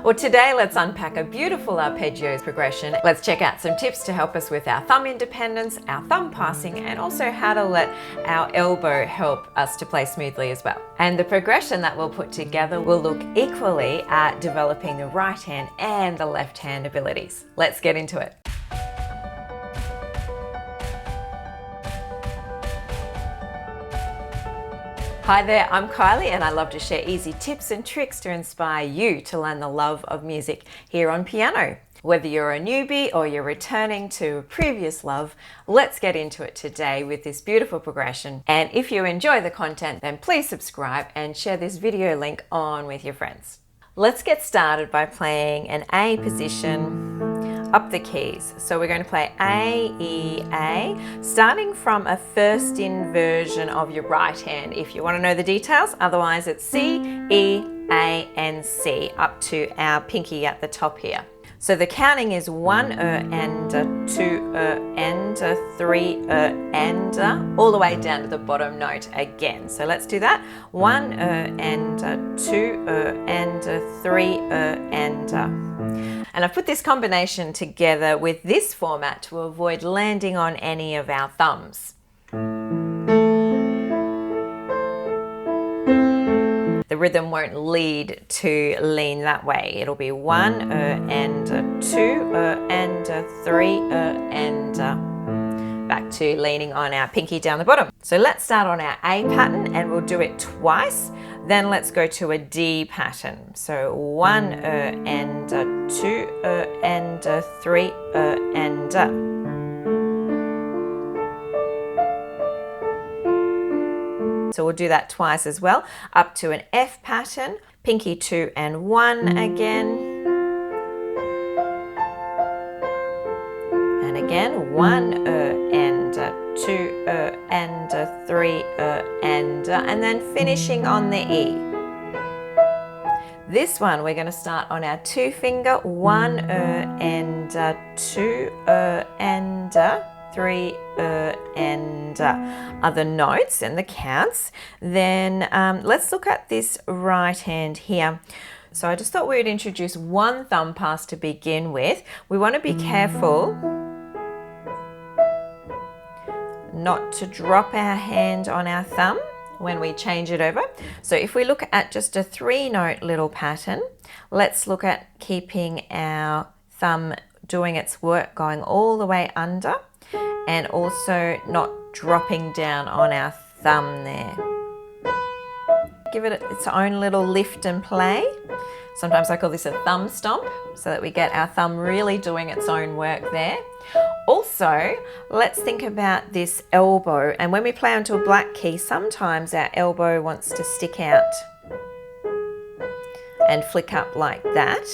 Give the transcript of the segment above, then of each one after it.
Well, today let's unpack a beautiful arpeggios progression. Let's check out some tips to help us with our thumb independence, our thumb passing, and also how to let our elbow help us to play smoothly as well. And the progression that we'll put together will look equally at developing the right hand and the left hand abilities. Let's get into it. Hi there, I'm Kylie and I love to share easy tips and tricks to inspire you to learn the love of music here on piano. Whether you're a newbie or you're returning to a previous love, let's get into it today with this beautiful progression. And if you enjoy the content, then please subscribe and share this video link on with your friends. Let's get started by playing an A position up the keys. So we're going to play A, E, A, starting from a first inversion of your right hand if you want to know the details. Otherwise it's C, E, A and C up to our pinky at the top here. So the counting is 1 and 2 and 3 and all the way down to the bottom note again. So let's do that. 1 and 2 and 3 and I've put this combination together with this format to avoid landing on any of our thumbs. The rhythm won't lead to lean that way. It'll be 1 and 2 and 3 and back to leaning on our pinky down the bottom. So let's start on our A pattern and we'll do it twice. Then let's go to a D pattern. So 1 and 2 and 3 and So we'll do that twice as well, up to an F pattern, pinky 2 and 1 again. And again, 1 and 2 and 3 and then finishing on the E. This one we're going to start on our 2 finger, 1 and 2 and 3 and other notes and the counts. Then let's look at this right hand here. So I just thought we would introduce one thumb pass to begin with. We want to be careful not to drop our hand on our thumb when we change it over. So if we look at just a 3-note little pattern, let's look at keeping our thumb doing its work, going all the way under and also not dropping down on our thumb there. Give it its own little lift and play. Sometimes I call this a thumb stomp, so that we get our thumb really doing its own work there. Also, let's think about this elbow, and when we play onto a black key, sometimes our elbow wants to stick out and flick up like that.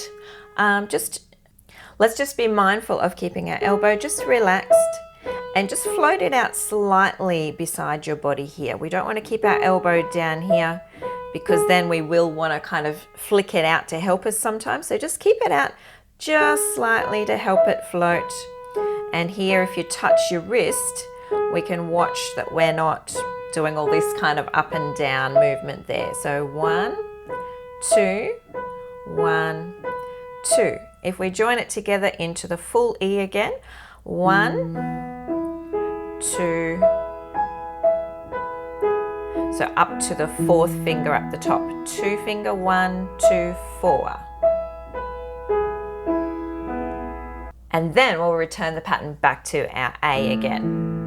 Let's just be mindful of keeping our elbow just relaxed and just float it out slightly beside your body here. We don't want to keep our elbow down here because then we will want to kind of flick it out to help us sometimes. So just keep it out just slightly to help it float. And here, if you touch your wrist, we can watch that we're not doing all this kind of up and down movement there. So 1, 2, 1, 2. If we join it together into the full E again, 1, 2, so up to the 4th finger up the top, 2 finger, 1, 2, 4. And then we'll return the pattern back to our A again.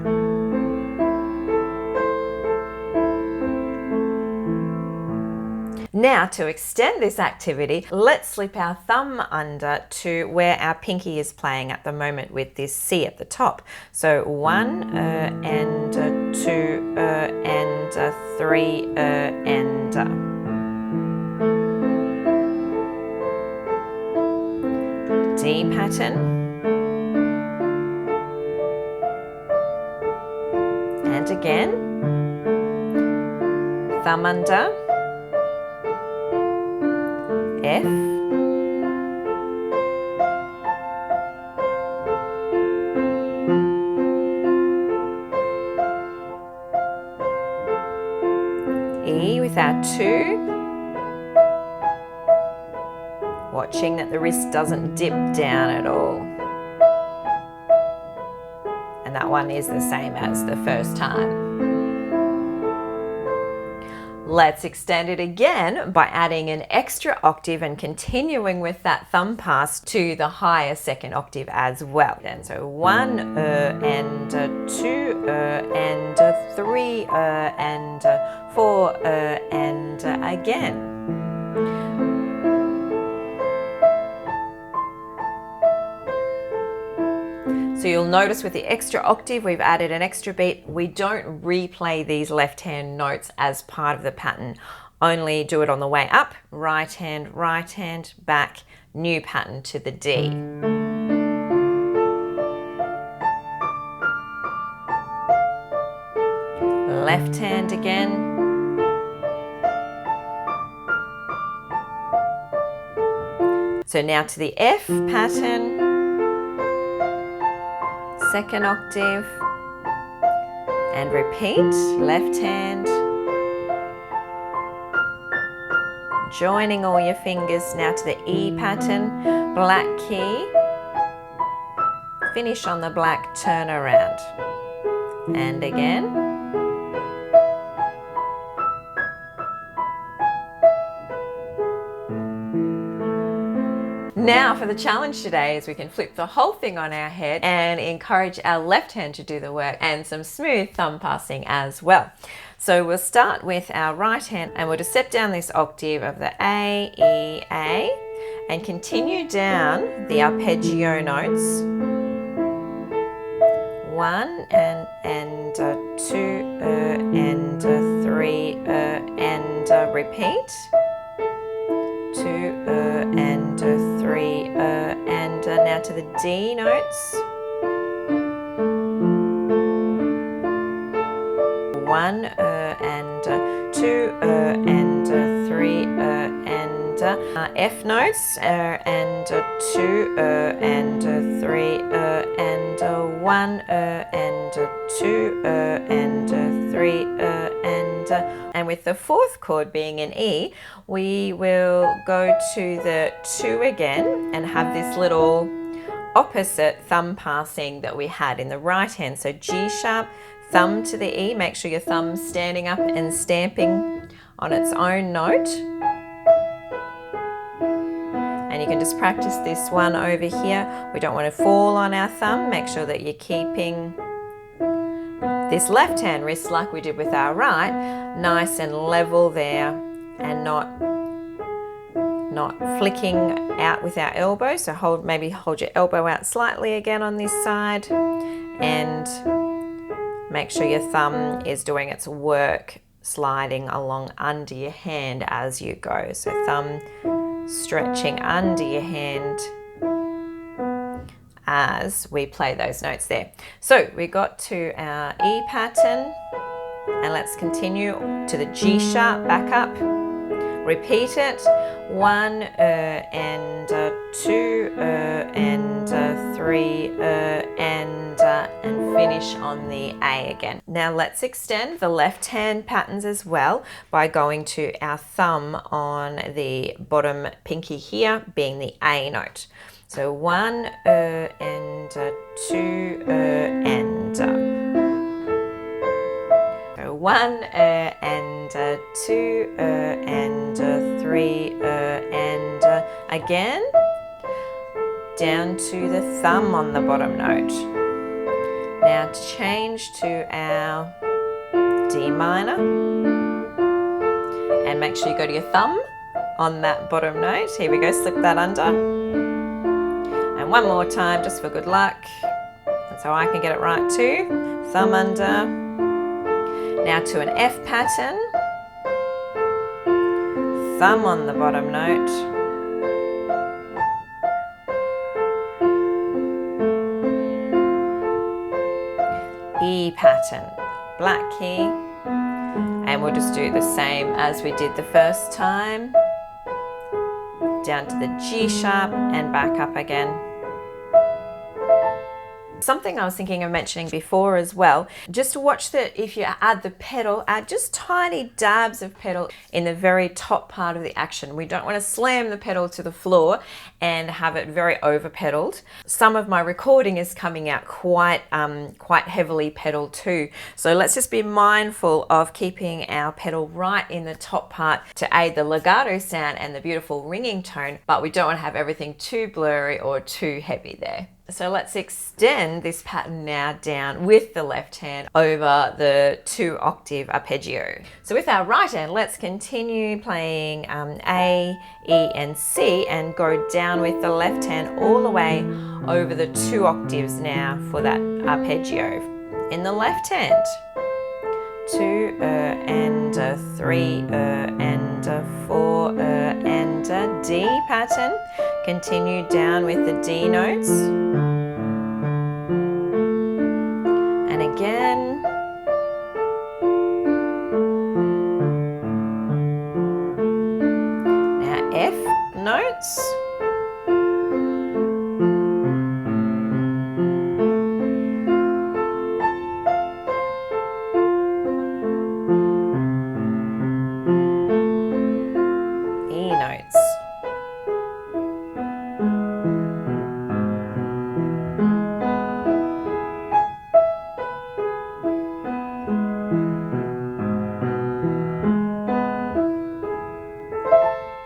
Now to extend this activity, let's slip our thumb under to where our pinky is playing at the moment with this C at the top. So 1 and 2 and 3 and D pattern. And again, thumb under, F, E with our 2, Watching that the wrist doesn't dip down at all. And that one is the same as the first time. Let's extend it again by adding an extra octave and continuing with that thumb pass to the higher second octave as well. And so 1 and 2 and 3 and 4 and again. So you'll notice with the extra octave, we've added an extra beat. We don't replay these left hand notes as part of the pattern. Only do it on the way up, right hand, back, new pattern to the D. Left hand again. So now to the F pattern. Second octave, and repeat, left hand, joining all your fingers now to the E pattern, black key, finish on the black, turn around, and again. Now for the challenge today is we can flip the whole thing on our head and encourage our left hand to do the work and some smooth thumb passing as well. So we'll start with our right hand and we'll just step down this octave of the A, E, A and continue down the arpeggio notes. 1 and 2 and 3 and repeat. 2 and 3 and now to the D notes. 1 and 2 and 3 and F notes and 2 and 3 and 1 and 2 and 3 and with the fourth chord being an E, we will go to the 2 again and have this little opposite thumb passing that we had in the right hand. So G sharp, thumb to the E, make sure your thumb's standing up and stamping on its own note. And you can just practice this one over here. We don't want to fall on our thumb. Make sure that you're keeping this left hand wrist like we did with our right, nice and level there and not flicking out with our elbow. So maybe hold your elbow out slightly again on this side and make sure your thumb is doing its work sliding along under your hand as you go. So thumb stretching under your hand as we play those notes there. So we got to our E pattern and let's continue to the G sharp, back up, repeat it, 1 and 2 and 3 and finish on the A again. Now let's extend the left hand patterns as well by going to our thumb on the bottom pinky here being the A note. So 1 and 2 and 1 and 2 and 3 and again down to the thumb on the bottom note. Now to change to our D minor and make sure you go to your thumb on that bottom note. Here we go, slip that under. And one more time just for good luck. And so I can get it right too. Thumb under. Now to an F pattern. Thumb on the bottom note. E pattern, black key. And we'll just do the same as we did the first time. Down to the G sharp and back up again. Something I was thinking of mentioning before as well, just to watch that if you add the pedal, add just tiny dabs of pedal in the very top part of the action. We don't want to slam the pedal to the floor and have it very over pedaled. Some of my recording is coming out quite heavily pedaled too. So let's just be mindful of keeping our pedal right in the top part to aid the legato sound and the beautiful ringing tone, but we don't want to have everything too blurry or too heavy there. So let's extend this pattern now down with the left hand over the 2-octave arpeggio. So with our right hand, let's continue playing A, E, and C and go down with the left hand all the way over the 2 octaves now for that arpeggio. In the left hand, 2 and 3 and 4 and a D pattern. Continue down with the D notes. And again. Now F notes. E notes.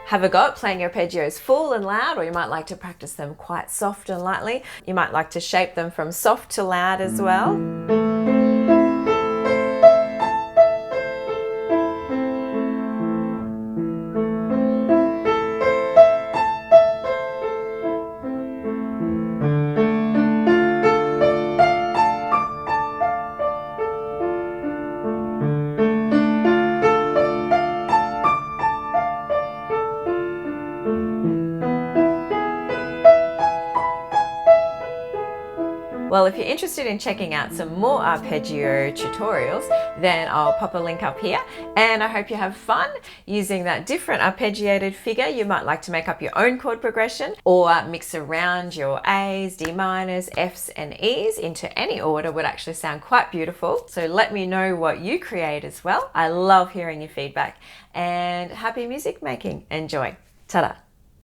Have a go at playing your arpeggios full and loud, or you might like to practice them quite soft and lightly. You might like to shape them from soft to loud as well. Well, if you're interested in checking out some more arpeggio tutorials, then I'll pop a link up here, and I hope you have fun using that different arpeggiated figure. You might like to make up your own chord progression or mix around your A's, D minors, F's and E's into any order would actually sound quite beautiful. So let me know what you create as well. I love hearing your feedback, and happy music making. Enjoy. Ta-da.